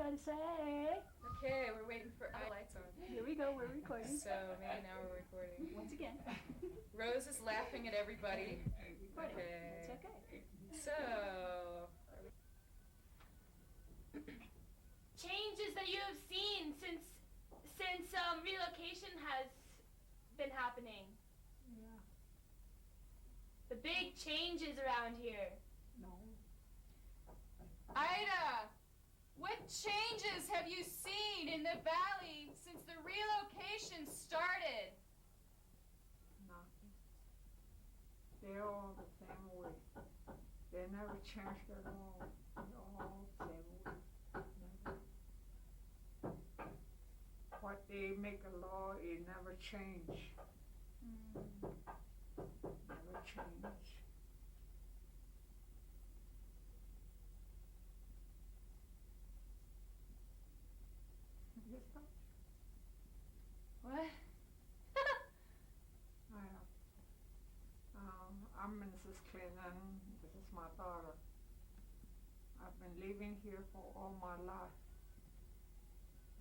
gotta say. Okay, we're waiting for our lights on. Here we go, we're recording. So maybe now we're recording. Once again. Rose is laughing at everybody. Recording. Okay. It's okay. So, changes that you have seen since relocation has been happening. Yeah. The big changes around here. No. Ida, what changes have you seen in the valley since the relocation started? Nothing. They're all the same way. They never changed at all. They're all the same way. Never. What they make a law, it never change. Never change. Yes, sir. What? I'm Mrs. Clinton. This is my daughter. I've been living here for all my life.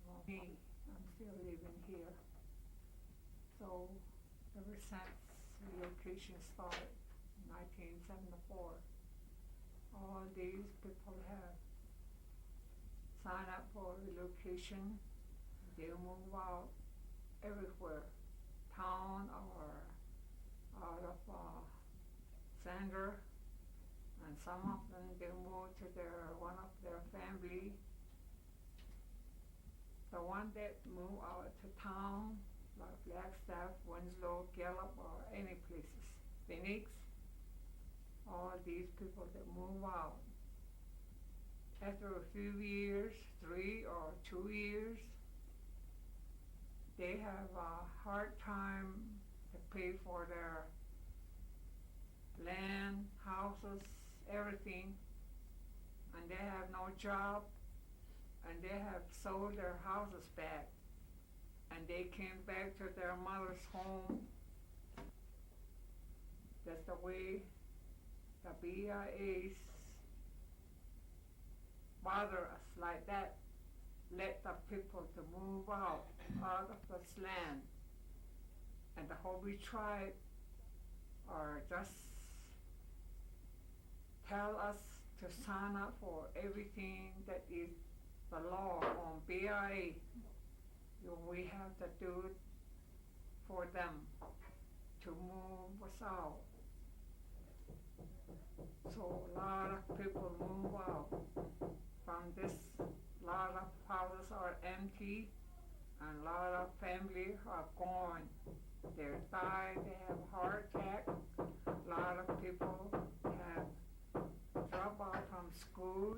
Well, me, I'm still living here. So ever since relocation started in 1974, all these people have signed up for relocation. They move out everywhere, town or out of Sanger, and some of them they move to one of their family. The one that move out to town, like Flagstaff, Winslow, Gallup, or any places, Phoenix, all these people that move out. After a few years, 3 or 2 years, they have a hard time to pay for their land, houses, everything, and they have no job, and they have sold their houses back, and they came back to their mother's home. That's the way the BIAs bother us like that, let the people to move out of this land. And the Hopi tribe are just tell us to sign up for everything that is the law on BIA. We have to do it for them to move us out. So a lot of people move out from this. A lot of houses are empty, and a lot of families are gone. They died, they have heart attack. A lot of people have dropped out from school.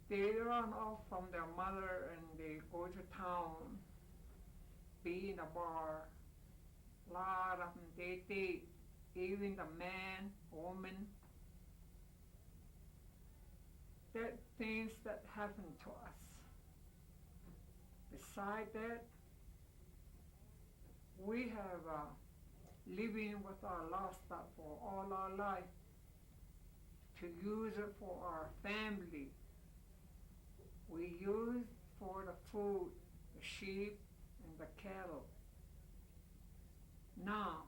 They run off from their mother and they go to town, be in a bar. A lot of them, they date, even the man, woman. That things that happen to us. Beside that, we have living with our livestock for all our life, to use it for our family. We use for the food, the sheep and the cattle. Now,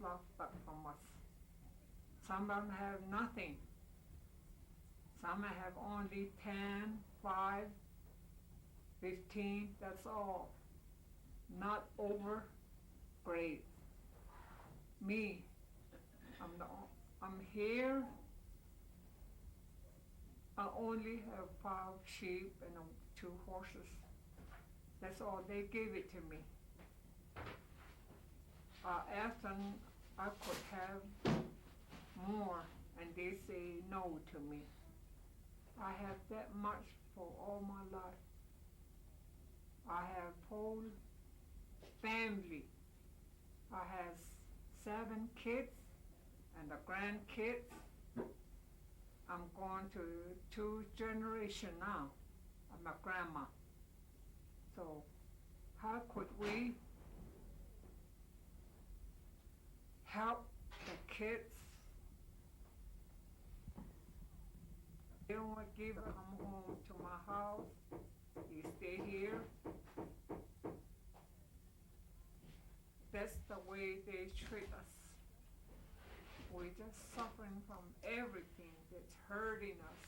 livestock from us. Some of them have nothing. Some have only 10, 5, 15, that's all. Not over great. Me, I'm here. I only have 5 sheep and 2 horses. That's all. They gave it to me. I asked them I could have more, and they say no to me. I have that much for all my life. I have whole family. I have 7 kids and the grandkids. I'm going to 2 generations now. I'm a grandma. So how could we help the kids? They don't want to give them home to house, he stay here. That's the way they treat us. We're just suffering from everything that's hurting us.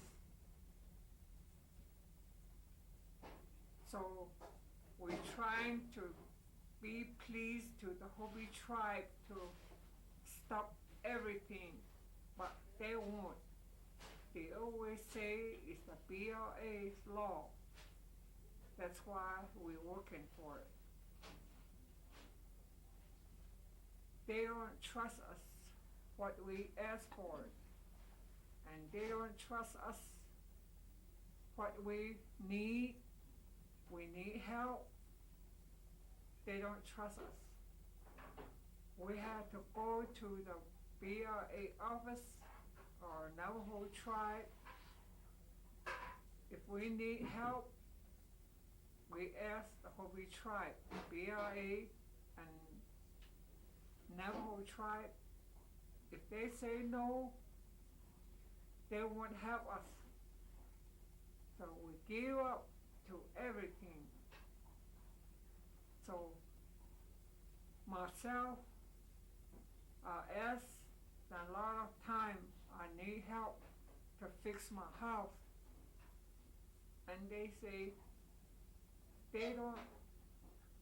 So we're trying to be pleased to the Hopi tribe to stop everything, but they won't. They always say it's the BLA's law. That's why we're working for it. They don't trust us what we ask for, and they don't trust us what we need. We need help. They don't trust us. We have to go to the BLA office or Navajo tribe. If we need help, we ask the Hopi tribe, BLA and Navajo tribe. If they say no, they won't help us. So we give up to everything. So myself, I ask a lot of time I need help to fix my house. And they say they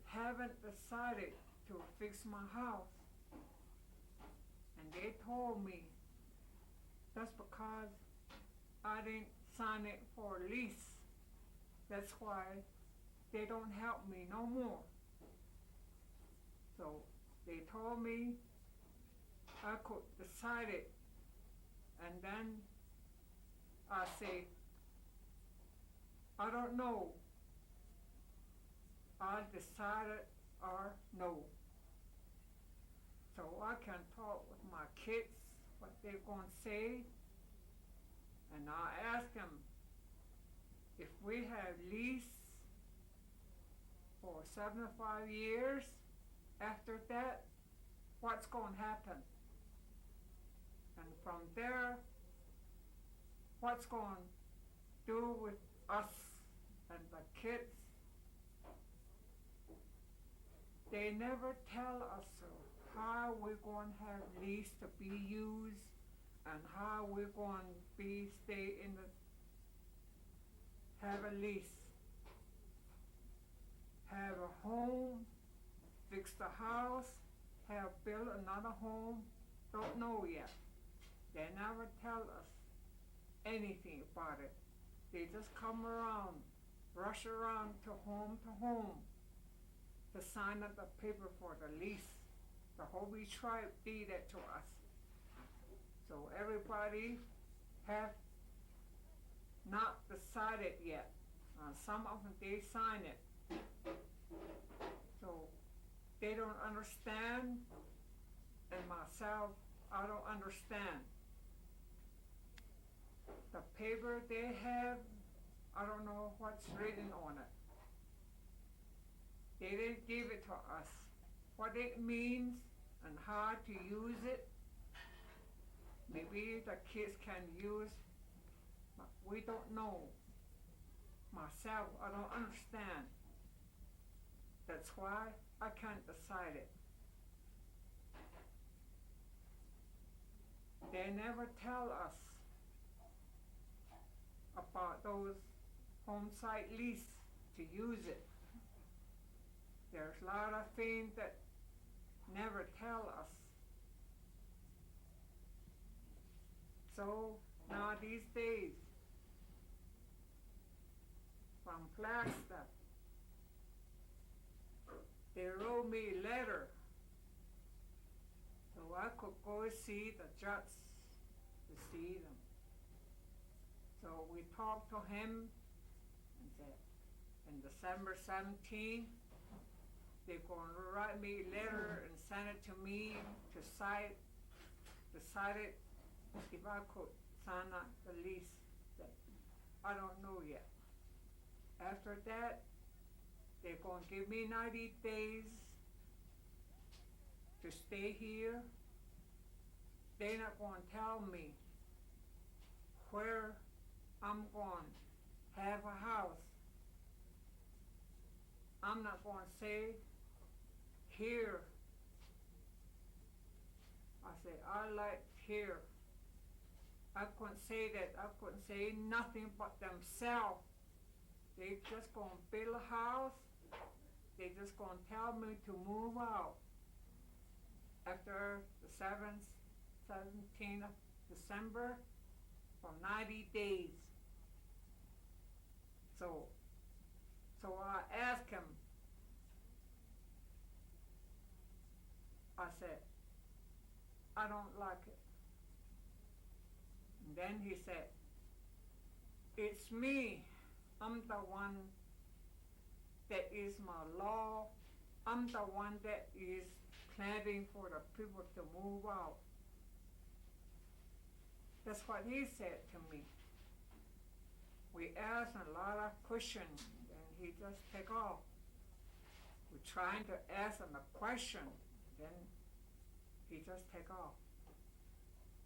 haven't decided to fix my house. And they told me that's because I didn't sign it for a lease. That's why they don't help me no more. So they told me I could decide it, and then I say, I don't know. I decided or no. So I can talk with my kids, what they're gonna say, and I ask them if we have lease for 75 years, after that, what's gonna happen? And from there, what's gonna do with us and the kids? They never tell us how we're going to have lease to be used and how we're going to be stay in the have a lease, have a home, fix the house, have built another home. Don't know yet. They never tell us anything about it. They just come around, rush around to home to sign up the paper for the lease. The Hopi tribe did that to us. So everybody have not decided yet. Some of them, they sign it. So they don't understand, and myself, I don't understand. The paper they have, I don't know what's written on it. They didn't give it to us. What it means and how to use it, maybe the kids can use, but we don't know. Myself, I don't understand. That's why I can't decide it. They never tell us about those home site lease to use it. There's a lot of things that never tell us. So now these days, from Flagstaff, they wrote me a letter so I could go see the judge to see them. So we talked to him and said, in December 17th, they're going to write me a letter and send it to me to decide it if I could sign up the lease. That I don't know yet. After that, they're going to give me 90 days to stay here. They're not going to tell me where I'm going have a house. I'm not going to say here. I say, I like here. I couldn't say that. I couldn't say nothing but themselves. They just going to build a house. They just going to tell me to move out after the 17th of December for 90 days. So I asked him, I said, I don't like it. And then he said, it's me. I'm the one that is my law. I'm the one that is planning for the people to move out. That's what he said to me. We asked a lot of questions, and he just take off. We're trying to ask him a question, then he just take off.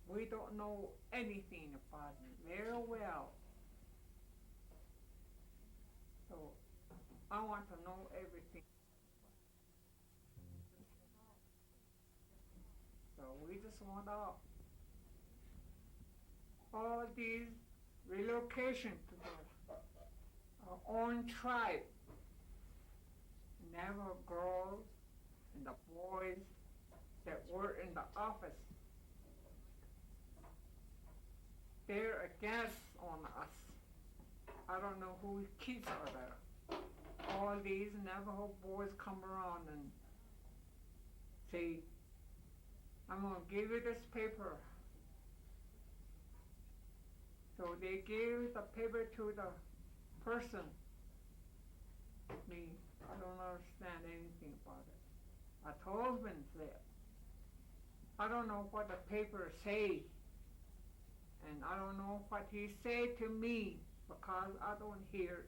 We don't know anything about it very well. So I want to know everything. So we just want out. All these relocation people, our own tribe, never girls and the boys that were in the office, they're against on us. I don't know who kids are there. All these Navajo boys come around and say, I'm gonna give you this paper. So they gave the paper to the person. Me, I don't understand anything about it. I told him that. I don't know what the paper say. And I don't know what he say to me because I don't hear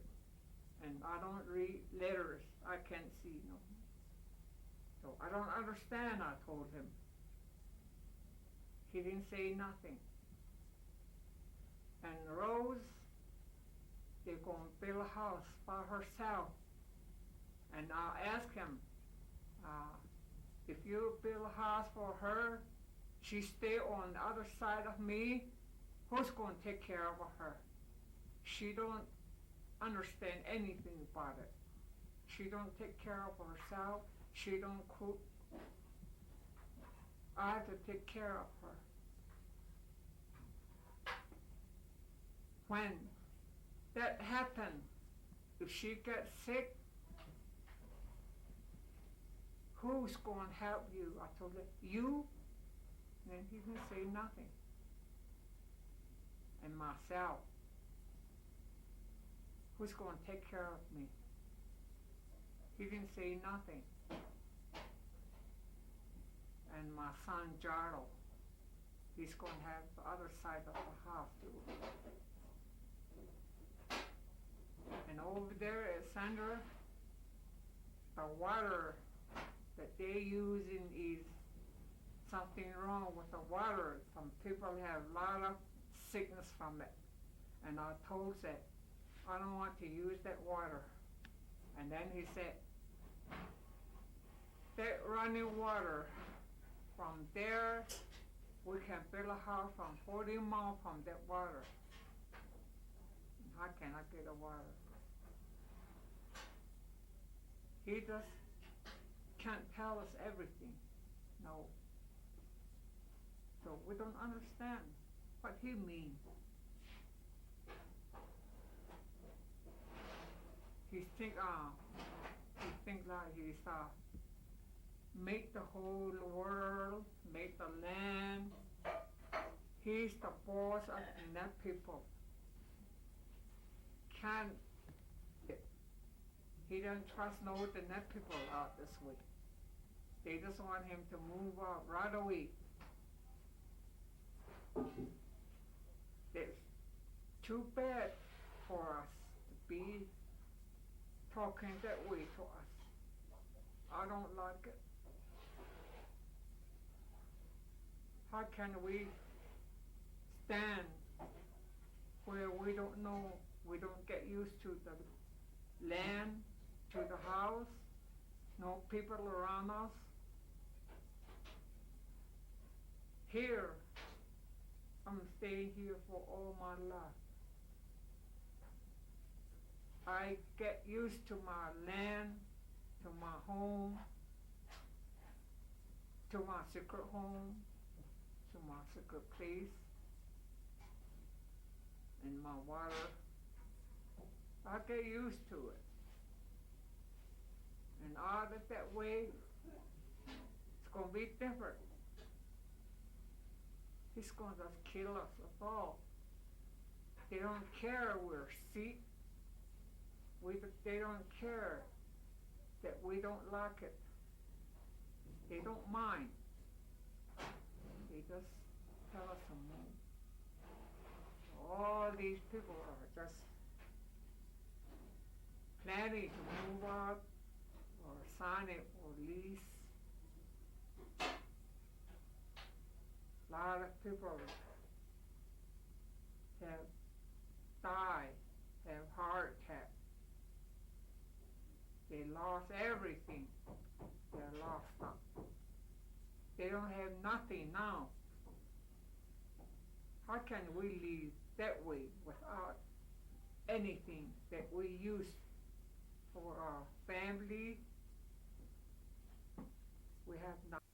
and I don't read letters. I can't see, no. So I don't understand, I told him. He didn't say nothing. And Rose, they're going to build a house by herself. And I asked him, if you build a house for her, she stay on the other side of me, who's going to take care of her? She don't understand anything about it. She don't take care of herself. She don't cook. I have to take care of her. When that happened, if she gets sick, who's going to help you? I told her, you? And then he didn't say nothing. And myself, who's going to take care of me? He didn't say nothing. And my son Jarl, he's going to have the other side of the house too. And over there at Sandra, the water that they using is something wrong with the water. Some people have a lot of sickness from it. And I told that I don't want to use that water. And then he said, that running water from there, we can build a house from 40 miles from that water. How can I get the water? He just can't tell us everything. No. So we don't understand what he means. He think like he's make the whole world, make the land. He's the boss of the net people. He doesn't trust no the net people out this way. They just want him to move out right away. It's too bad for us to be talking that way to us. I don't like it. How can we stand where we don't know We don't get used to the land, to the house, no people around us. Here, I'm staying here for all my life. I get used to my land, to my home, to my secret home, to my secret place, and my water. I get used to it. And all that way, it's gonna be different. He's gonna just kill us all. They don't care we're sick. They don't care that we don't like it. They don't mind. They just tell us to move. All these people are just planning to move out or sign it or lease. A lot of people have died, have heart attack. They lost everything. They're lost up. They don't have nothing now. How can we live that way without anything that we use for our family? We have nothing.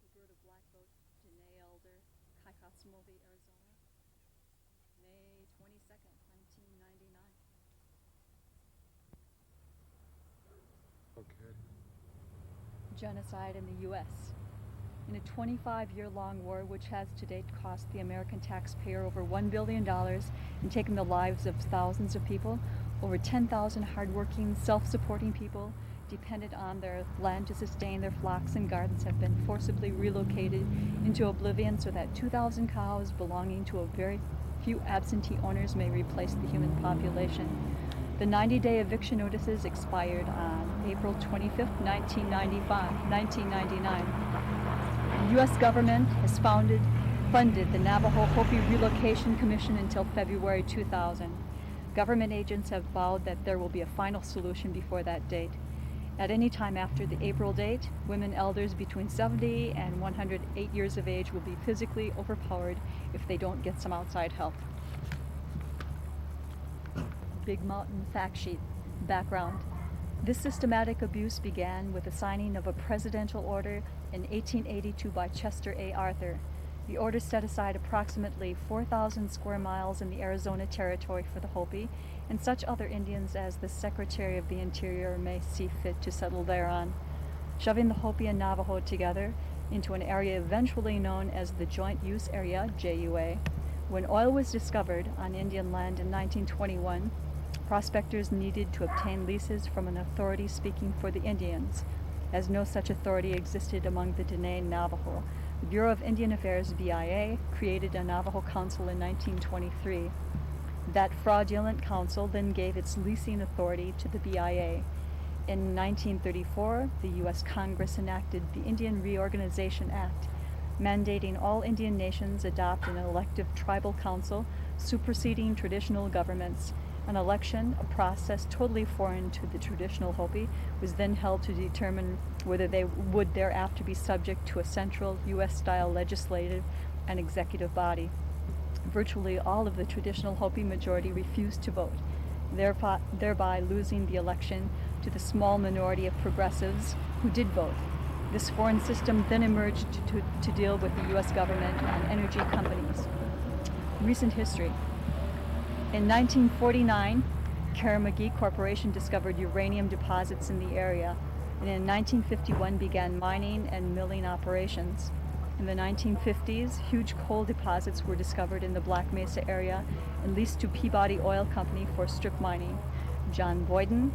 Roberta Blackboat, Janae Elder, Kaikasimovi, Arizona, May 22nd, 1999. Okay. Genocide in the U.S. In a 25-year-long war which has to date cost the American taxpayer over $1 billion and taken the lives of thousands of people, over 10,000 hardworking, self-supporting people dependent on their land to sustain their flocks and gardens have been forcibly relocated into oblivion so that 2,000 cows belonging to a very few absentee owners may replace the human population. The 90-day eviction notices expired on April 25th, 1999. The U.S. government has funded the Navajo Hopi Relocation Commission until February 2000. Government agents have vowed that there will be a final solution before that date. At any time after the April date, women elders between 70 and 108 years of age will be physically overpowered if they don't get some outside help. Big Mountain Fact Sheet. Background. This systematic abuse began with the signing of a presidential order in 1882 by Chester A. Arthur. The order set aside approximately 4,000 square miles in the Arizona Territory for the Hopi and such other Indians as the Secretary of the Interior may see fit to settle thereon, shoving the Hopi and Navajo together into an area eventually known as the Joint Use Area, JUA. When oil was discovered on Indian land in 1921, prospectors needed to obtain leases from an authority speaking for the Indians, as no such authority existed among the Dene Navajo. The Bureau of Indian Affairs, BIA, created a Navajo Council in 1923. That fraudulent council then gave its leasing authority to the BIA. In 1934, the U.S. Congress enacted the Indian Reorganization Act, mandating all Indian nations adopt an elective tribal council superseding traditional governments. An election, a process totally foreign to the traditional Hopi, was then held to determine whether they would thereafter be subject to a central U.S.-style legislative and executive body. Virtually all of the traditional Hopi majority refused to vote, thereby losing the election to the small minority of progressives who did vote. This foreign system then emerged to deal with the U.S. government and energy companies. Recent history. In 1949, Karamagi Corporation discovered uranium deposits in the area, and in 1951 began mining and milling operations. In the 1950s, huge coal deposits were discovered in the Black Mesa area and leased to Peabody Oil Company for strip mining. John Boyden,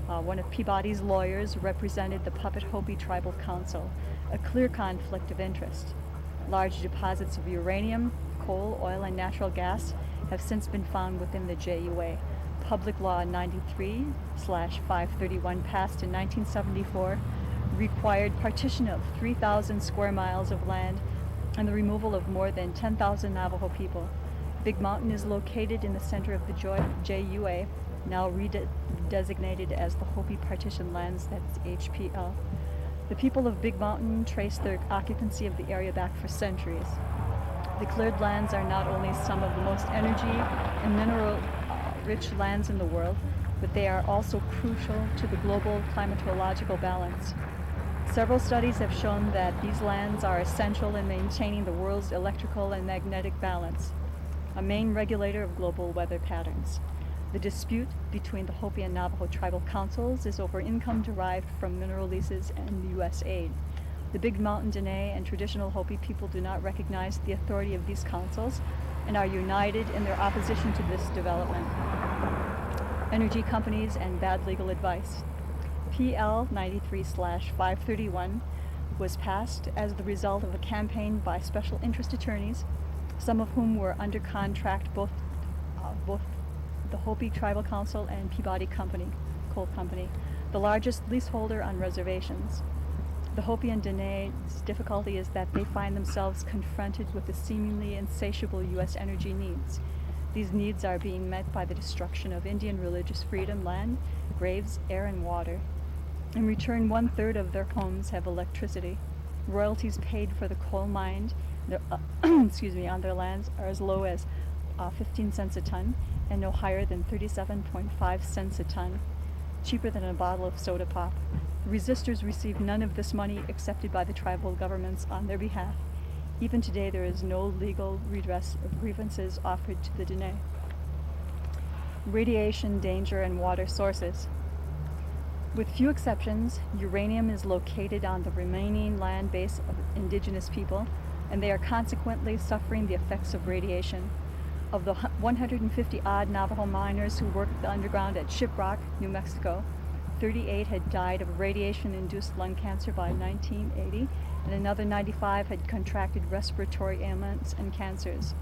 one of Peabody's lawyers, represented the Puppet Hopi Tribal Council, a clear conflict of interest. Large deposits of uranium, coal, oil, and natural gas have since been found within the JUA. Public Law 93/531 passed in 1974 required partition of 3,000 square miles of land and the removal of more than 10,000 Navajo people. Big Mountain is located in the center of the JUA, now redesignated as the Hopi Partition Lands, that's HPL. The people of Big Mountain trace their occupancy of the area back for centuries. The cleared lands are not only some of the most energy and mineral-rich lands in the world, but they are also crucial to the global climatological balance. Several studies have shown that these lands are essential in maintaining the world's electrical and magnetic balance, a main regulator of global weather patterns. The dispute between the Hopi and Navajo tribal councils is over income derived from mineral leases and U.S. aid. The Big Mountain Dene and traditional Hopi people do not recognize the authority of these councils and are united in their opposition to this development. Energy companies and bad legal advice. PL 93/531 was passed as the result of a campaign by special interest attorneys, some of whom were under contract both the Hopi Tribal Council and Peabody Coal Company, the largest leaseholder on reservations. The Hopi and Dene's difficulty is that they find themselves confronted with the seemingly insatiable U.S. energy needs. These needs are being met by the destruction of Indian religious freedom, land, graves, air, and water. In return, 1/3 of their homes have electricity. Royalties paid for the coal mined on their lands are as low as 15 cents a ton and no higher than 37.5 cents a ton, cheaper than a bottle of soda pop. The resistors receive none of this money accepted by the tribal governments on their behalf. Even today, there is no legal redress of grievances offered to the Dene. Radiation, danger, and water sources. With few exceptions, uranium is located on the remaining land base of indigenous people, and they are consequently suffering the effects of radiation. Of the 150-odd Navajo miners who worked underground at Shiprock, New Mexico, 38 had died of radiation-induced lung cancer by 1980, and another 95 had contracted respiratory ailments and cancers.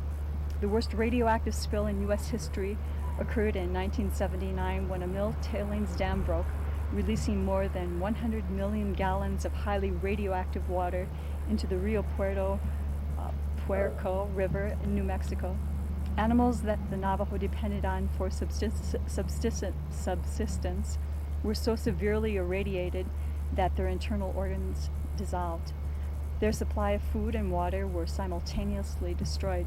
The worst radioactive spill in U.S. history occurred in 1979 when a mill tailings dam broke, releasing more than 100 million gallons of highly radioactive water into the Rio Puerco River in New Mexico. Animals that the Navajo depended on for subsistence were so severely irradiated that their internal organs dissolved. Their supply of food and water were simultaneously destroyed.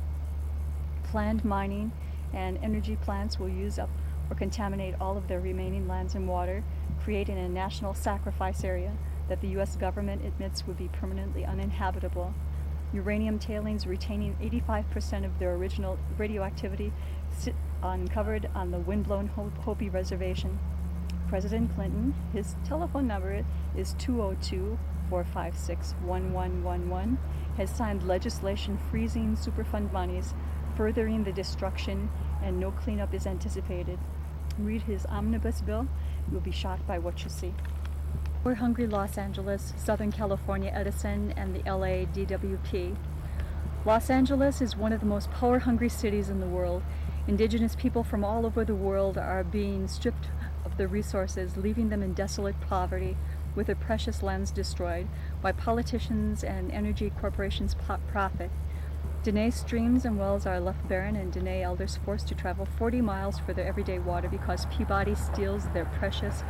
Planned mining and energy plants will use up or contaminate all of their remaining lands and water, creating a national sacrifice area that the U.S. government admits would be permanently uninhabitable. Uranium tailings retaining 85% of their original radioactivity sit uncovered on the windblown Hopi Reservation. President Clinton, his telephone number is 202-456-1111, has signed legislation freezing Superfund monies, furthering the destruction, and no cleanup is anticipated. Read his omnibus bill, you'll be shocked by what you see. Power-hungry Los Angeles, Southern California Edison, and the LA DWP. Los Angeles is one of the most power-hungry cities in the world. Indigenous people from all over the world are being stripped of their resources, leaving them in desolate poverty, with their precious lands destroyed by politicians and energy corporations' profit. Dene streams and wells are left barren, and Dene elders forced to travel 40 miles for their everyday water because Peabody steals their precious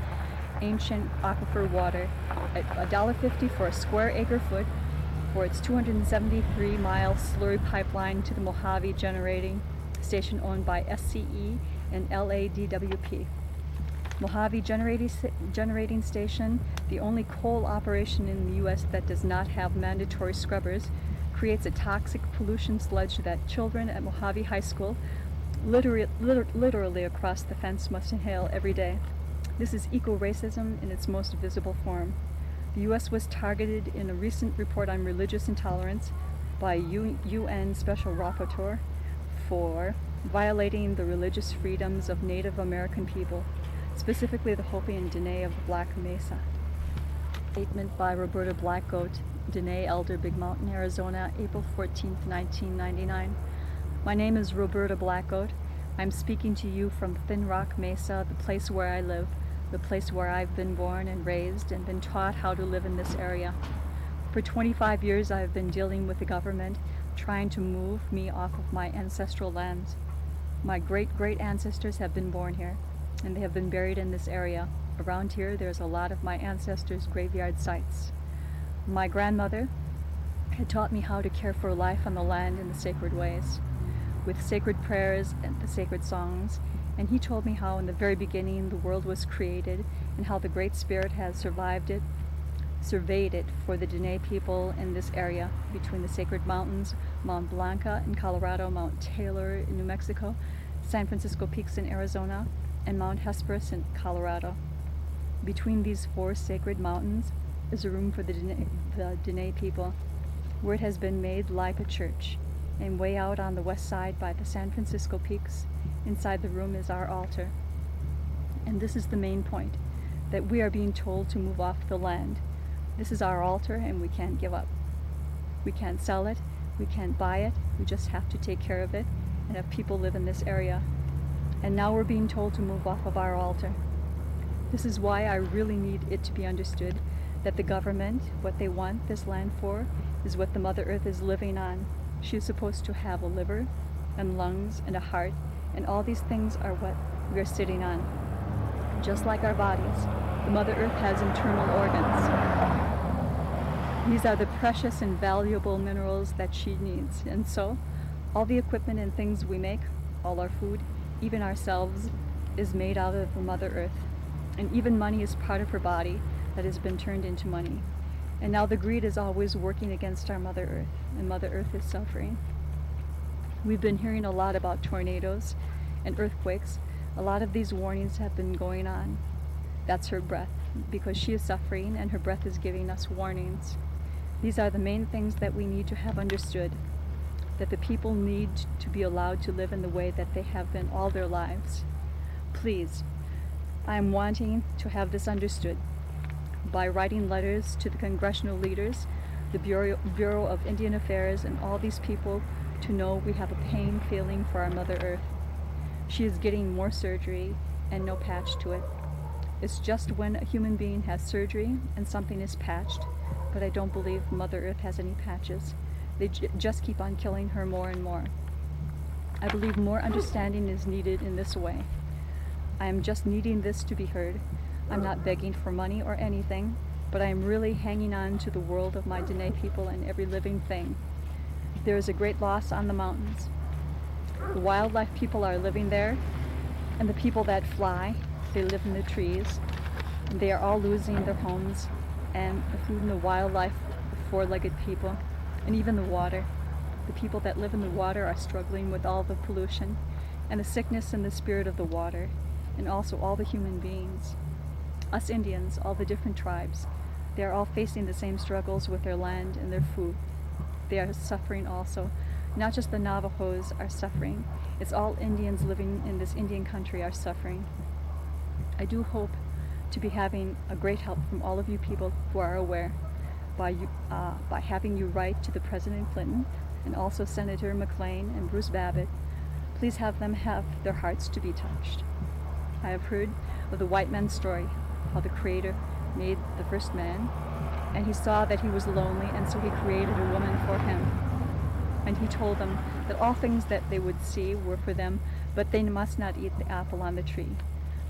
ancient aquifer water at $1.50 for a square acre foot for its 273-mile slurry pipeline to the Mojave Generating Station owned by SCE and LADWP. Mojave Generating Station, the only coal operation in the U.S. that does not have mandatory scrubbers, creates a toxic pollution sludge that children at Mojave High School, literally across the fence, must inhale every day. This is eco-racism in its most visible form. The U.S. was targeted in a recent report on religious intolerance by UN Special Rapporteur for violating the religious freedoms of Native American people, specifically the Hopi and Dene of the Black Mesa. Statement by Roberta Blackgoat, Dene Elder, Big Mountain, Arizona, April 14th, 1999. My name is Roberta Blackgoat. I'm speaking to you from Thin Rock Mesa, the place where I live, the place where I've been born and raised and been taught how to live in this area. For 25 years I've been dealing with the government, trying to move me off of my ancestral lands. My great-great ancestors have been born here, and they have been buried in this area. Around here there's a lot of my ancestors' graveyard sites. My grandmother had taught me how to care for life on the land in the sacred ways, with sacred prayers and the sacred songs, and he told me how in the very beginning the world was created and how the Great Spirit has surveyed it for the Dene people in this area between the sacred mountains, Mount Blanca in Colorado, Mount Taylor in New Mexico, San Francisco Peaks in Arizona, and Mount Hesperus in Colorado. Between these four sacred mountains is a room for the Dene people, where it has been made like a church. And way out on the west side by the San Francisco Peaks, inside the room is our altar. And this is the main point, that we are being told to move off the land. This is our altar and we can't give up. We can't sell it, we can't buy it, we just have to take care of it and have people live in this area. And now we're being told to move off of our altar. This is why I really need it to be understood that the government, what they want this land for, is what the Mother Earth is living on. She is supposed to have a liver and lungs and a heart, and all these things are what we are sitting on. Just like our bodies, the Mother Earth has internal organs. These are the precious and valuable minerals that she needs, and so all the equipment and things we make, all our food, even ourselves, is made out of the Mother Earth. And even money is part of her body that has been turned into money. And now the greed is always working against our Mother Earth, and Mother Earth is suffering. We've been hearing a lot about tornadoes and earthquakes. A lot of these warnings have been going on. That's her breath, because she is suffering and her breath is giving us warnings. These are the main things that we need to have understood, that the people need to be allowed to live in the way that they have been all their lives. Please, I am wanting to have this understood by writing letters to the congressional leaders, the Bureau of Indian Affairs, and all these people to know we have a pain feeling for our Mother Earth. She is getting more surgery and no patch to it. It's just when a human being has surgery and something is patched, but I don't believe Mother Earth has any patches. They just keep on killing her more and more. I believe more understanding is needed in this way. I am just needing this to be heard. I'm not begging for money or anything, but I am really hanging on to the world of my Dene people and every living thing. There is a great loss on the mountains. The wildlife people are living there, and the people that fly, they live in the trees. And they are all losing their homes, and the food and the wildlife, the four-legged people, and even the water. The people that live in the water are struggling with all the pollution, and the sickness and the spirit of the water, and also all the human beings. Us Indians, all the different tribes, they are all facing the same struggles with their land and their food. They are suffering also. Not just the Navajos are suffering, it's all Indians living in this Indian country are suffering. I do hope to be having a great help from all of you people who are aware by having you write to the President Clinton and also Senator McLean and Bruce Babbitt. Please have them have their hearts to be touched. I have heard of the white man's story, how the Creator made the first man, and he saw that he was lonely, and so he created a woman for him. And he told them that all things that they would see were for them, but they must not eat the apple on the tree.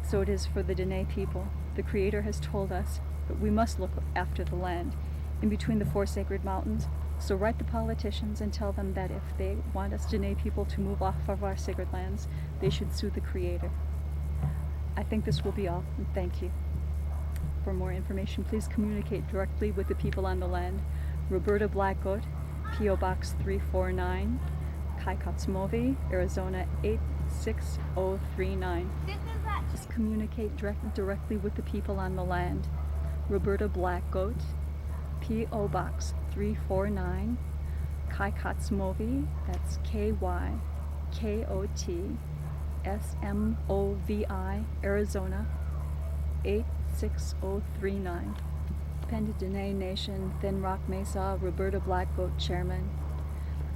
So it is for the Dene people. The Creator has told us that we must look after the land in between the four sacred mountains. So write the politicians and tell them that if they want us Dene people to move off of our sacred lands, they should sue the Creator. I think this will be all, and thank you. For more information, please communicate directly with the people on the land. Roberta Blackgoat, P.O. Box 349, Kaikotsmovi, Arizona 86039. Just communicate directly with the people on the land. Roberta Blackgoat, P.O. Box 349, Kaikotsmovi, that's KYKOTSMOVI, Arizona 86039. Independent Dene Nation, Thin Rock Mesa, Roberta Blackgoat, Chairman.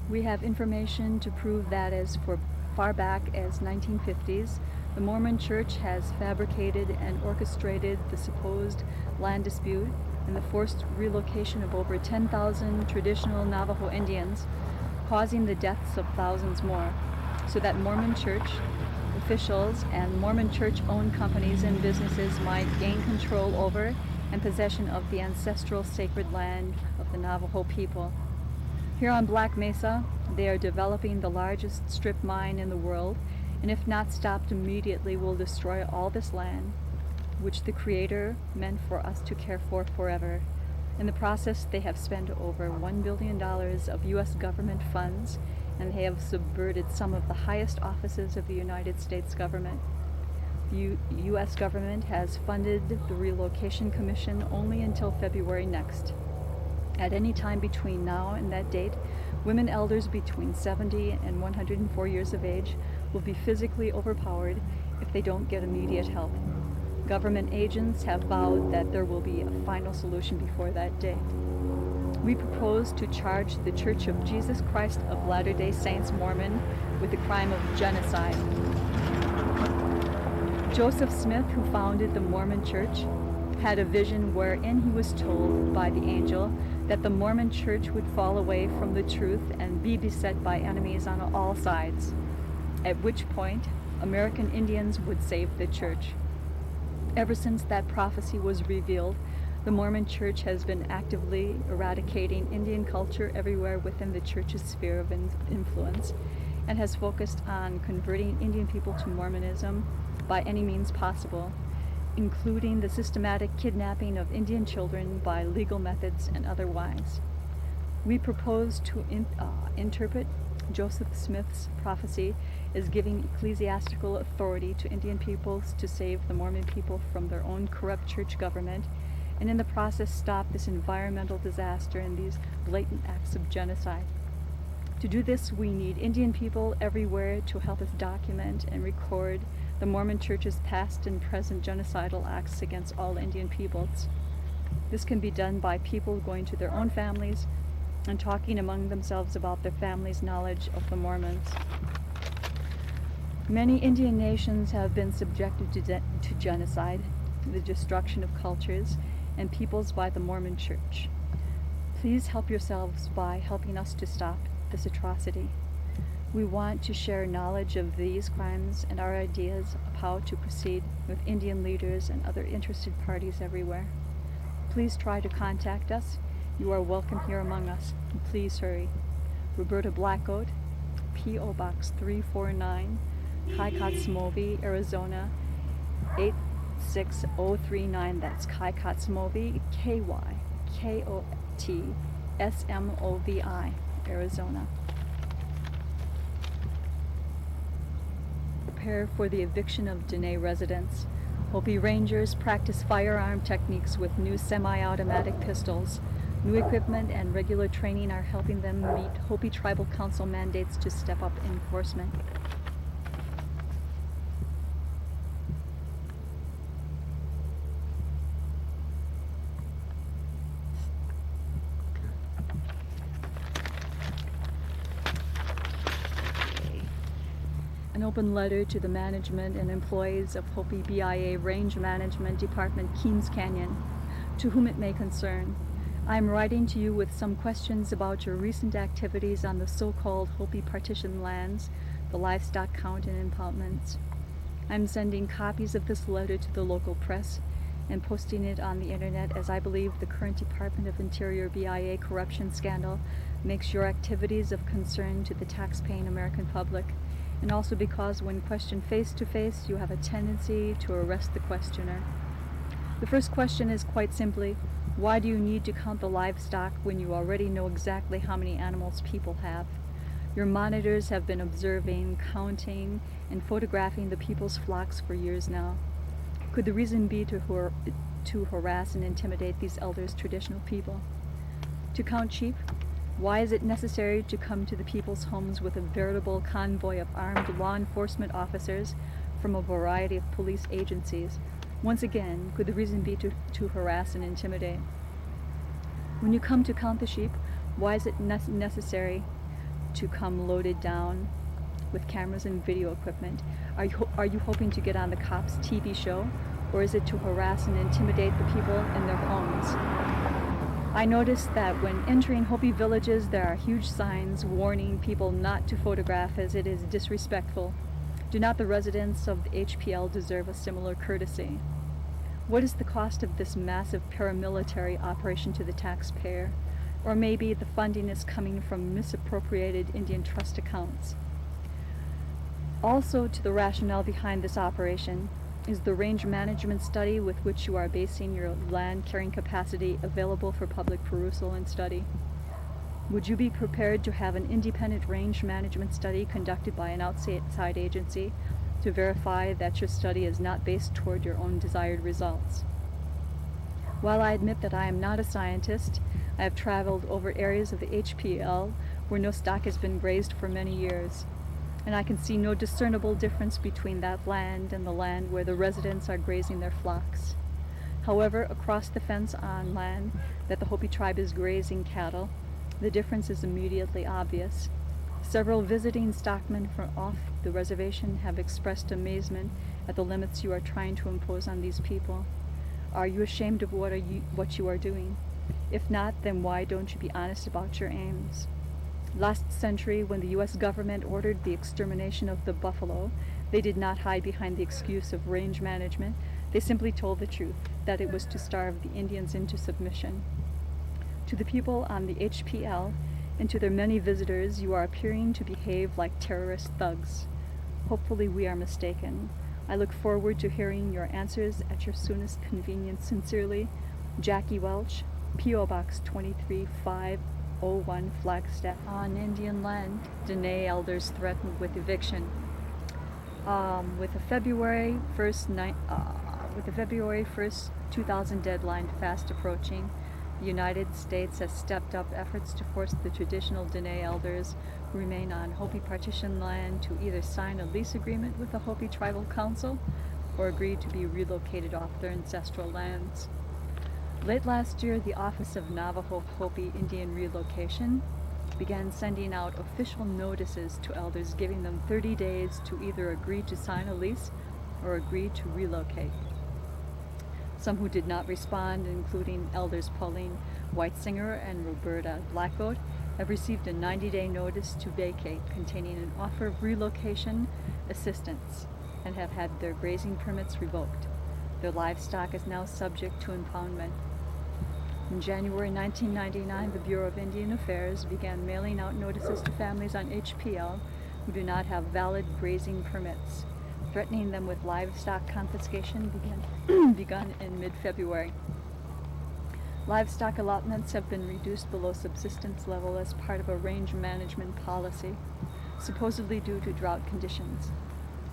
We have information to prove that as far back as 1950s, the Mormon Church has fabricated and orchestrated the supposed land dispute and the forced relocation of over 10,000 traditional Navajo Indians, causing the deaths of thousands more, so that Mormon Church officials and Mormon Church-owned companies and businesses might gain control over and possession of the ancestral sacred land of the Navajo people. Here on Black Mesa, they are developing the largest strip mine in the world, and if not stopped immediately will destroy all this land, which the Creator meant for us to care for forever. In the process, they have spent over $1 billion of U.S. government funds, and they have subverted some of the highest offices of the United States government. The U.S. government has funded the Relocation Commission only until February next. At any time between now and that date, women elders between 70 and 104 years of age will be physically overpowered if they don't get immediate help. Government agents have vowed that there will be a final solution before that day. We propose to charge the Church of Jesus Christ of Latter-day Saints Mormon with the crime of genocide. Joseph Smith, who founded the Mormon Church, had a vision wherein he was told by the angel that the Mormon Church would fall away from the truth and be beset by enemies on all sides, at which point American Indians would save the church. Ever since that prophecy was revealed, the Mormon Church has been actively eradicating Indian culture everywhere within the church's sphere of influence, and has focused on converting Indian people to Mormonism by any means possible, including the systematic kidnapping of Indian children by legal methods and otherwise. We propose to interpret Joseph Smith's prophecy as giving ecclesiastical authority to Indian peoples to save the Mormon people from their own corrupt church government, and in the process stop this environmental disaster and these blatant acts of genocide. To do this, we need Indian people everywhere to help us document and record the Mormon Church's past and present genocidal acts against all Indian peoples. This can be done by people going to their own families and talking among themselves about their families' knowledge of the Mormons. Many Indian nations have been subjected to genocide, the destruction of cultures and peoples by the Mormon Church. Please help yourselves by helping us to stop this atrocity. We want to share knowledge of these crimes and our ideas of how to proceed with Indian leaders and other interested parties everywhere. Please try to contact us. You are welcome here among us. And please hurry. Roberta Blackgoat, P.O. Box 349, Kykotsmovi, Arizona 86039. That's Kykotsmovi, Kykotsmovi, Arizona. Prepare for the eviction of Dene residents. Hopi Rangers practice firearm techniques with new semi-automatic pistols. New equipment and regular training are helping them meet Hopi Tribal Council mandates to step up enforcement. An open letter to the management and employees of Hopi BIA Range Management Department, Keens Canyon, to whom it may concern. I am writing to you with some questions about your recent activities on the so-called Hopi partition lands, the livestock count and impoundments. I am sending copies of this letter to the local press and posting it on the internet, as I believe the current Department of Interior BIA corruption scandal makes your activities of concern to the tax-paying American public, and also because when questioned face-to-face, you have a tendency to arrest the questioner. The first question is quite simply, why do you need to count the livestock when you already know exactly how many animals people have? Your monitors have been observing, counting, and photographing the people's flocks for years now. Could the reason be to harass and intimidate these elders, traditional people? To count sheep? Why is it necessary to come to the people's homes with a veritable convoy of armed law enforcement officers from a variety of police agencies? Once again, could the reason be to harass and intimidate? When you come to count the sheep, why is it necessary to come loaded down with cameras and video equipment? Are you hoping to get on the cops' TV show, or is it to harass and intimidate the people in their homes? I noticed that when entering Hopi villages, there are huge signs warning people not to photograph as it is disrespectful. Do not the residents of the HPL deserve a similar courtesy? What is the cost of this massive paramilitary operation to the taxpayer? Or maybe the funding is coming from misappropriated Indian trust accounts. Also, to the rationale behind this operation, is the range management study with which you are basing your land carrying capacity available for public perusal and study? Would you be prepared to have an independent range management study conducted by an outside agency to verify that your study is not based toward your own desired results? While I admit that I am not a scientist, I have traveled over areas of the HPL where no stock has been grazed for many years, and I can see no discernible difference between that land and the land where the residents are grazing their flocks. However, across the fence on land that the Hopi tribe is grazing cattle, the difference is immediately obvious. Several visiting stockmen from off the reservation have expressed amazement at the limits you are trying to impose on these people. Are you ashamed of what you are doing? If not, then why don't you be honest about your aims? Last century, when the U.S. government ordered the extermination of the buffalo, they did not hide behind the excuse of range management. They simply told the truth, that it was to starve the Indians into submission. To the people on the HPL and to their many visitors, you are appearing to behave like terrorist thugs. Hopefully we are mistaken. I look forward to hearing your answers at your soonest convenience. Sincerely, Jackie Welch, P.O. Box 23501, Flagstaff. On Indian land, Dene elders threatened with eviction. With the February 1st, 2000 deadline fast approaching, the United States has stepped up efforts to force the traditional Dene elders who remain on Hopi partition land to either sign a lease agreement with the Hopi Tribal Council or agree to be relocated off their ancestral lands. Late last year, the Office of Navajo Hopi Indian Relocation began sending out official notices to elders giving them 30 days to either agree to sign a lease or agree to relocate. Some who did not respond, including elders Pauline Whitesinger and Roberta Blackgoat, have received a 90-day notice to vacate containing an offer of relocation assistance and have had their grazing permits revoked. Their livestock is now subject to impoundment. In January 1999, the Bureau of Indian Affairs began mailing out notices to families on HPL who do not have valid grazing permits, threatening them with livestock confiscation begun in mid-February. Livestock allotments have been reduced below subsistence level as part of a range management policy, supposedly due to drought conditions.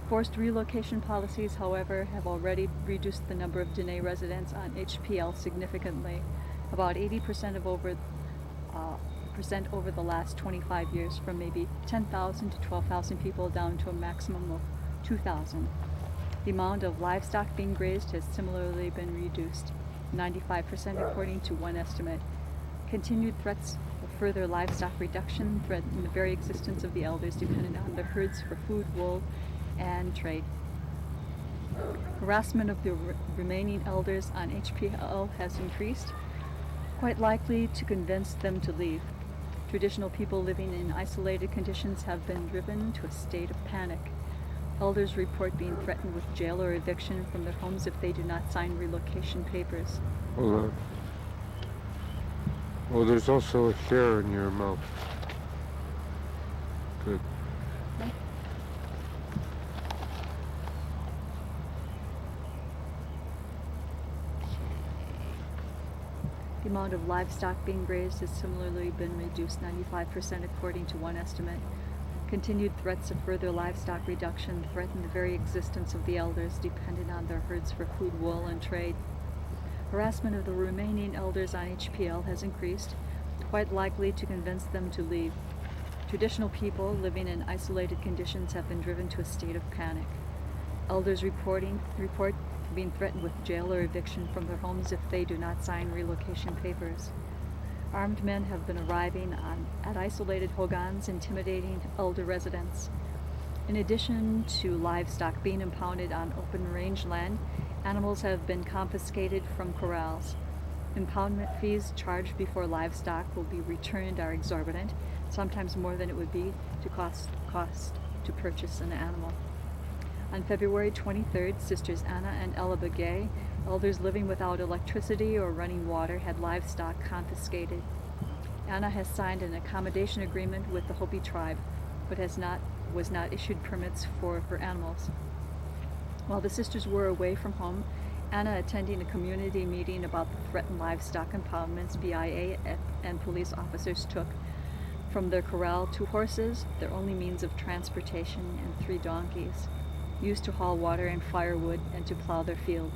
Forced relocation policies, however, have already reduced the number of Dene residents on HPL significantly, about 80% over the last 25 years, from maybe 10,000 to 12,000 people down to a maximum of 2,000. The amount of livestock being grazed has similarly been reduced, 95% according to one estimate. Continued threats of further livestock reduction threaten the very existence of the elders dependent on the herds for food, wool, and trade. Harassment of the remaining elders on HPL has increased, quite likely to convince them to leave. Traditional people living in isolated conditions have been driven to a state of panic. Elders report being threatened with jail or eviction from their homes if they do not sign relocation papers. Hold on. Oh, there's also a hair in your mouth. Good. The amount of livestock being grazed has similarly been reduced 95% according to one estimate. Continued threats of further livestock reduction threaten the very existence of the elders dependent on their herds for food, wool, and trade. Harassment of the remaining elders on HPL has increased, quite likely to convince them to leave. Traditional people living in isolated conditions have been driven to a state of panic. Elders report being threatened with jail or eviction from their homes if they do not sign relocation papers. Armed men have been arriving at isolated hogans, intimidating elder residents. In addition to livestock being impounded on open range land, animals have been confiscated from corrals. Impoundment fees charged before livestock will be returned are exorbitant, sometimes more than it would be to cost to purchase an animal. On February 23rd, Sisters Anna and Ella Begay, elders living without electricity or running water, had livestock confiscated. Anna has signed an accommodation agreement with the Hopi tribe, but was not issued permits for her animals. While the sisters were away from home, Anna attending a community meeting about the threatened livestock impoundments BIA and police officers took from their corral 2 horses, their only means of transportation, and 3 donkeys, used to haul water and firewood and to plow their field.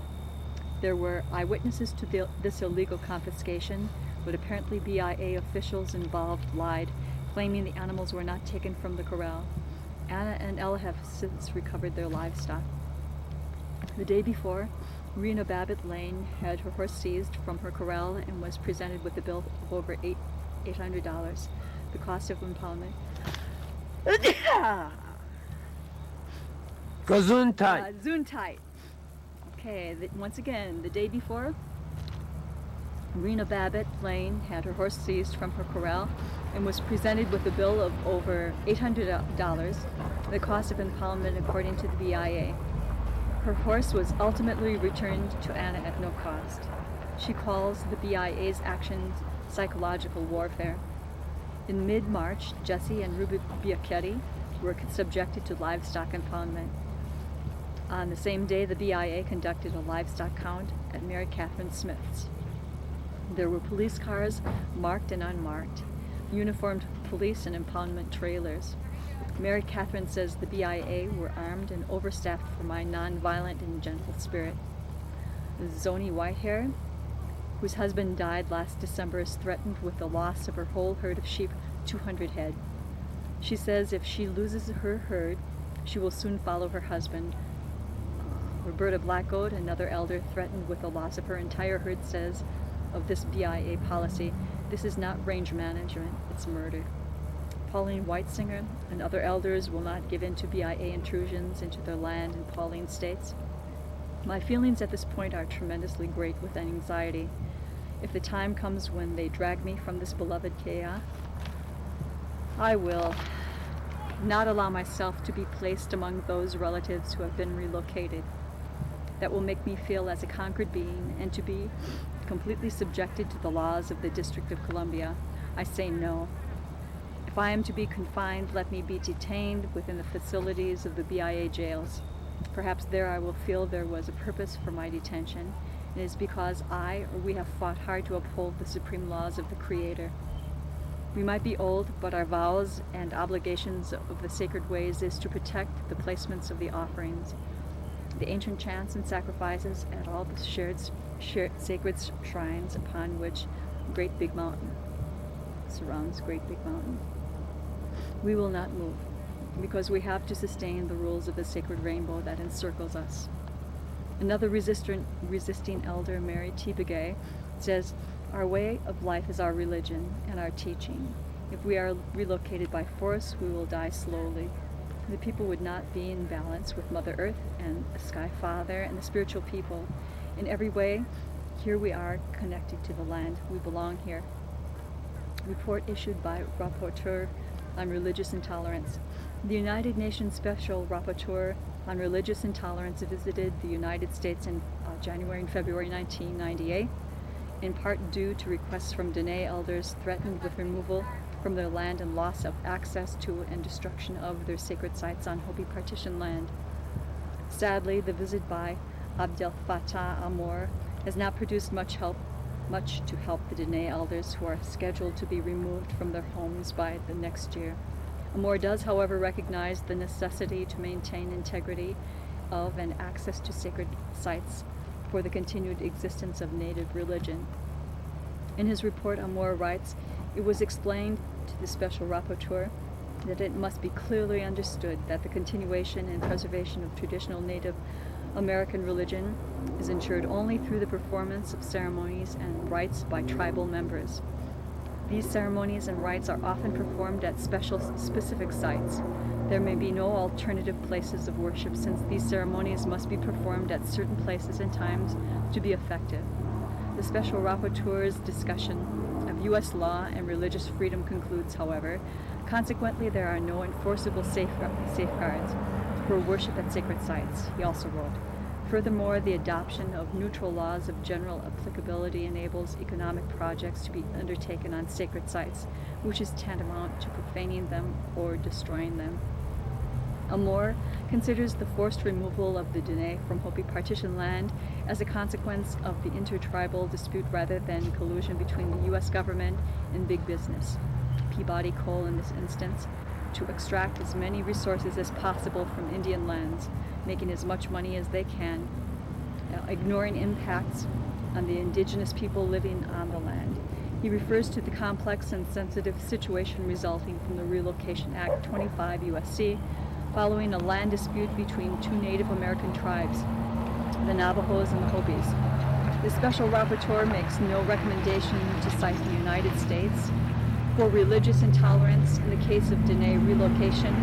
There were eyewitnesses to this illegal confiscation, but apparently BIA officials involved lied, claiming the animals were not taken from the corral. Anna and Ella have since recovered their livestock. The day before, Rena Babbitt Lane had her horse seized from her corral and was presented with a bill of over $800, the cost of impoundment. Gesundheit. Gesundheit. Okay, once again, the day before, Rena Babbitt Lane had her horse seized from her corral and was presented with a bill of over $800, the cost of impoundment according to the BIA. Her horse was ultimately returned to Anna at no cost. She calls the BIA's actions psychological warfare. In mid-March, Jesse and Ruby Biachetti were subjected to livestock impoundment. On the same day, the BIA conducted a livestock count at Mary Catherine Smith's. There were police cars, marked and unmarked, uniformed police and impoundment trailers. Mary Catherine says the BIA were armed and overstaffed for my non-violent and gentle spirit. Zoni Whitehair, whose husband died last December, is threatened with the loss of her whole herd of sheep, 200 head. She says if she loses her herd, she will soon follow her husband. Roberta Blackgoat, another elder threatened with the loss of her entire herd, says of this BIA policy, this is not range management, it's murder. Pauline Whitesinger and other elders will not give in to BIA intrusions into their land, and Pauline states, my feelings at this point are tremendously great with anxiety. If the time comes when they drag me from this beloved Kea, I will not allow myself to be placed among those relatives who have been relocated. That will make me feel as a conquered being, and to be completely subjected to the laws of the District of Columbia. I say no. If I am to be confined, let me be detained within the facilities of the BIA jails. Perhaps there I will feel there was a purpose for my detention, and it is because I or we have fought hard to uphold the supreme laws of the Creator. We might be old, but our vows and obligations of the sacred ways is to protect the placements of the offerings, the ancient chants and sacrifices at all the shared sacred shrines upon which Great Big Mountain surrounds Great Big Mountain. We will not move, because we have to sustain the rules of the sacred rainbow that encircles us. Another resisting elder, Mary T. Begay, says, our way of life is our religion and our teaching. If we are relocated by force, we will die slowly. The people would not be in balance with Mother Earth and the Sky Father and the spiritual people. In every way, here we are connected to the land. We belong here. Report issued by Rapporteur on Religious Intolerance. The United Nations Special Rapporteur on Religious Intolerance visited the United States in January and February 1998, in part due to requests from Dene elders threatened with removal from their land and loss of access to and destruction of their sacred sites on Hopi partition land. Sadly, the visit by Abdel Fattah Amor has not produced much to help the Dene elders who are scheduled to be removed from their homes by the next year. Amor does, however, recognize the necessity to maintain integrity of and access to sacred sites for the continued existence of Native religion. In his report, Amor writes, it was explained to the Special Rapporteur that it must be clearly understood that the continuation and preservation of traditional Native American religion is ensured only through the performance of ceremonies and rites by tribal members. These ceremonies and rites are often performed at specific sites. There may be no alternative places of worship since these ceremonies must be performed at certain places and times to be effective. The special rapporteur's discussion of U.S. law and religious freedom concludes, however, consequently there are no enforceable safeguards for worship at sacred sites, he also wrote. Furthermore, the adoption of neutral laws of general applicability enables economic projects to be undertaken on sacred sites, which is tantamount to profaning them or destroying them. Amor considers the forced removal of the Dene from Hopi partition land as a consequence of the intertribal dispute rather than collusion between the U.S. government and big business, Peabody Coal in this instance, to extract as many resources as possible from Indian lands, making as much money as they can, ignoring impacts on the indigenous people living on the land. He refers to the complex and sensitive situation resulting from the Relocation Act 25 U.S.C. following a land dispute between two Native American tribes, the Navajos and the Hopis. The special rapporteur makes no recommendation to cite the United States for religious intolerance in the case of Dene relocation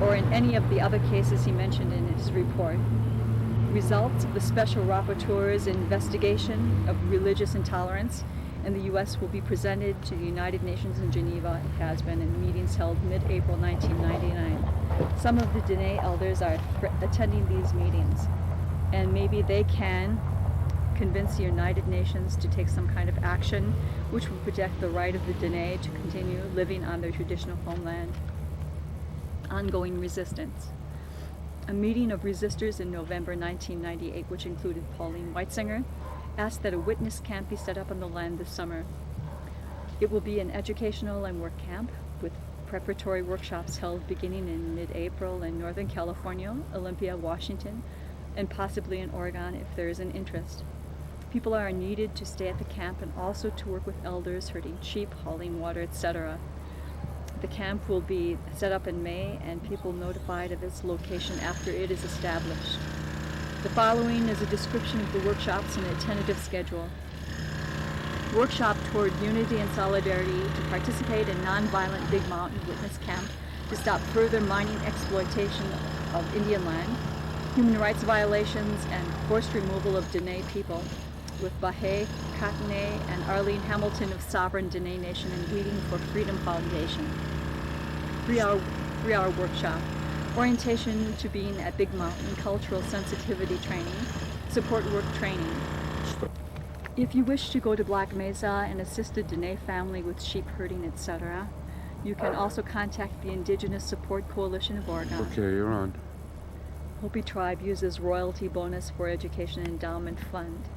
or in any of the other cases he mentioned in his report. Results of the special rapporteur's investigation of religious intolerance in the U.S. will be presented to the United Nations in Geneva. It has been in meetings held mid-April 1999. Some of the Dene elders are attending these meetings, and maybe they can convince the United Nations to take some kind of action which will protect the right of the Dene to continue living on their traditional homeland. Ongoing resistance. A meeting of resistors in November 1998, which included Pauline Weitzinger, asked that a witness camp be set up on the land this summer. It will be an educational and work camp with preparatory workshops held beginning in mid-April in Northern California, Olympia, Washington, and possibly in Oregon if there is an interest. People are needed to stay at the camp and also to work with elders herding sheep, hauling water, etc. The camp will be set up in May and people notified of its location after it is established. The following is a description of the workshops and a tentative schedule. Workshop toward unity and solidarity to participate in nonviolent Big Mountain Witness Camp to stop further mining exploitation of Indian land, human rights violations, and forced removal of Dene people, with Bahe Katane and Arlene Hamilton of Sovereign Dene Nation and Weeding for Freedom Foundation. Three-hour workshop. Orientation to being at Big Mountain, cultural sensitivity training, support work training. If you wish to go to Black Mesa and assist a Dene family with sheep herding, etc., you can also contact the Indigenous Support Coalition of Oregon. Okay, you're on. Hopi Tribe uses royalty bonus for education endowment fund.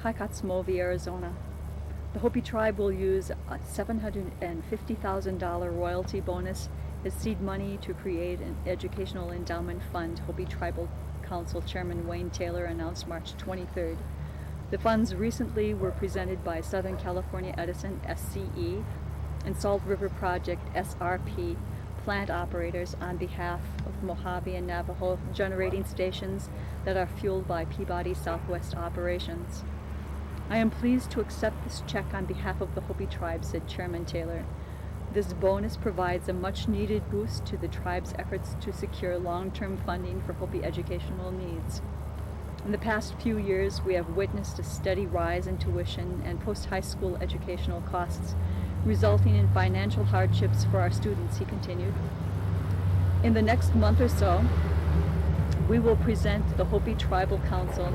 Kaikatsmovi, Arizona. The Hopi Tribe will use a $750,000 royalty bonus as seed money to create an educational endowment fund, Hopi Tribal Council Chairman Wayne Taylor announced March 23rd. The funds recently were presented by Southern California Edison, SCE, and Salt River Project, SRP, plant operators on behalf of Mojave and Navajo generating stations that are fueled by Peabody Southwest operations. I am pleased to accept this check on behalf of the Hopi Tribe, said Chairman Taylor. This bonus provides a much-needed boost to the tribe's efforts to secure long-term funding for Hopi educational needs. In the past few years, we have witnessed a steady rise in tuition and post-high school educational costs, resulting in financial hardships for our students, he continued. In the next month or so, we will present the Hopi Tribal Council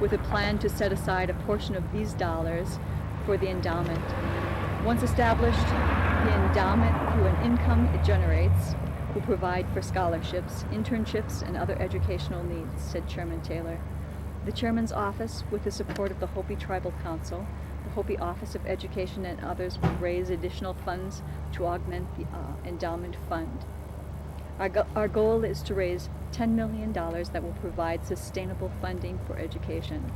with a plan to set aside a portion of these dollars for the endowment. Once established, the endowment, through an income it generates, will provide for scholarships, internships, and other educational needs, said Chairman Taylor. The Chairman's office, with the support of the Hopi Tribal Council, the Hopi Office of Education, and others, will raise additional funds to augment the endowment fund. Our goal is to raise $10 million that will provide sustainable funding for education,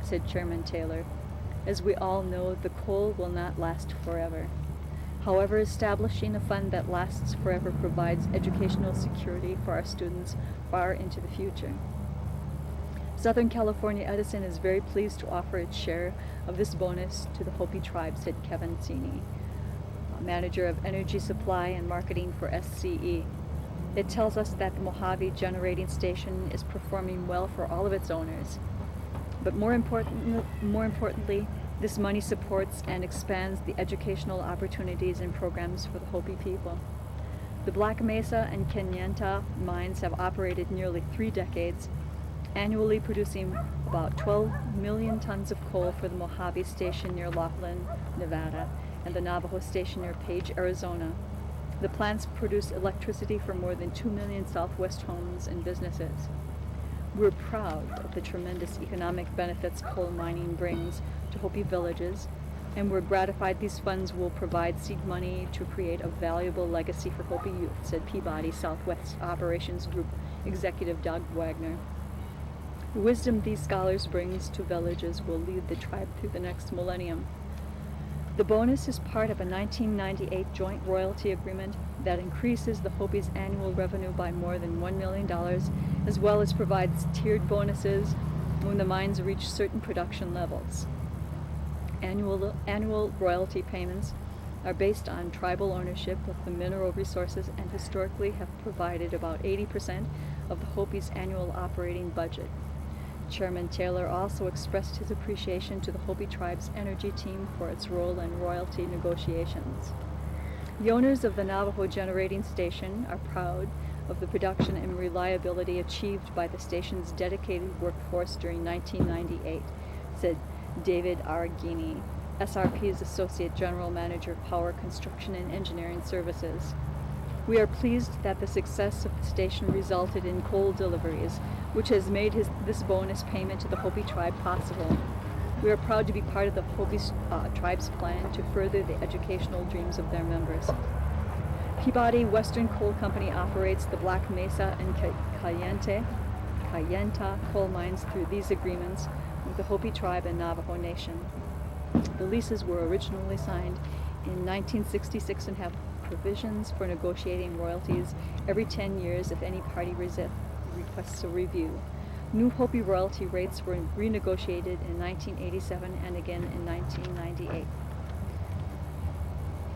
said Chairman Taylor. As we all know, the coal will not last forever. However, establishing a fund that lasts forever provides educational security for our students far into the future. Southern California Edison is very pleased to offer its share of this bonus to the Hopi Tribe, said Kevin Cini. Manager of Energy Supply and Marketing for SCE. It tells us that the Mojave Generating Station is performing well for all of its owners. But more importantly, this money supports and expands the educational opportunities and programs for the Hopi people. The Black Mesa and Kayenta mines have operated nearly 3 decades, annually producing about 12 million tons of coal for the Mojave Station near Laughlin, Nevada, and the Navajo Station near Page, Arizona. The plants produce electricity for more than 2 million Southwest homes and businesses. We're proud of the tremendous economic benefits coal mining brings to Hopi villages, and we're gratified these funds will provide seed money to create a valuable legacy for Hopi youth, said Peabody Southwest Operations Group Executive Doug Wagner. The wisdom these scholars brings to villages will lead the tribe through the next millennium. The bonus is part of a 1998 joint royalty agreement that increases the Hopi's annual revenue by more than $1 million, as well as provides tiered bonuses when the mines reach certain production levels. Annual royalty payments are based on tribal ownership of the mineral resources and historically have provided about 80% of the Hopi's annual operating budget. Chairman Taylor also expressed his appreciation to the Hopi tribe's energy team for its role in royalty negotiations. The owners of the Navajo Generating Station are proud of the production and reliability achieved by the station's dedicated workforce during 1998, said David Aragini, SRP's Associate General Manager of Power, Construction, and Engineering Services. We are pleased that the success of the station resulted in coal deliveries, which has made this bonus payment to the Hopi tribe possible. We are proud to be part of the Hopi tribe's plan to further the educational dreams of their members. Peabody Western Coal Company operates the Black Mesa and Kayenta coal mines through these agreements with the Hopi tribe and Navajo Nation. The leases were originally signed in 1966 and have provisions for negotiating royalties every 10 years if any party requests a review. New Hopi royalty rates were renegotiated in 1987 and again in 1998.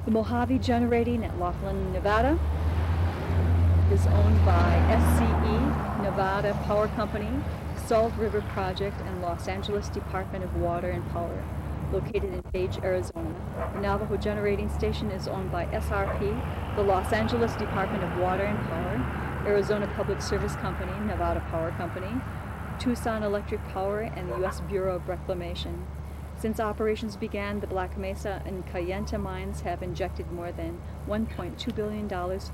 The Mojave Generating at Laughlin, Nevada is owned by SCE, Nevada Power Company, Salt River Project, and Los Angeles Department of Water and Power, located in Page, Arizona. The Navajo Generating Station is owned by SRP, the Los Angeles Department of Water and Power, Arizona Public Service Company, Nevada Power Company, Tucson Electric Power, and the U.S. Bureau of Reclamation. Since operations began, the Black Mesa and Kayenta mines have injected more than $1.2 billion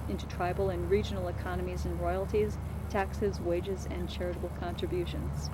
into tribal and regional economies in royalties, taxes, wages, and charitable contributions.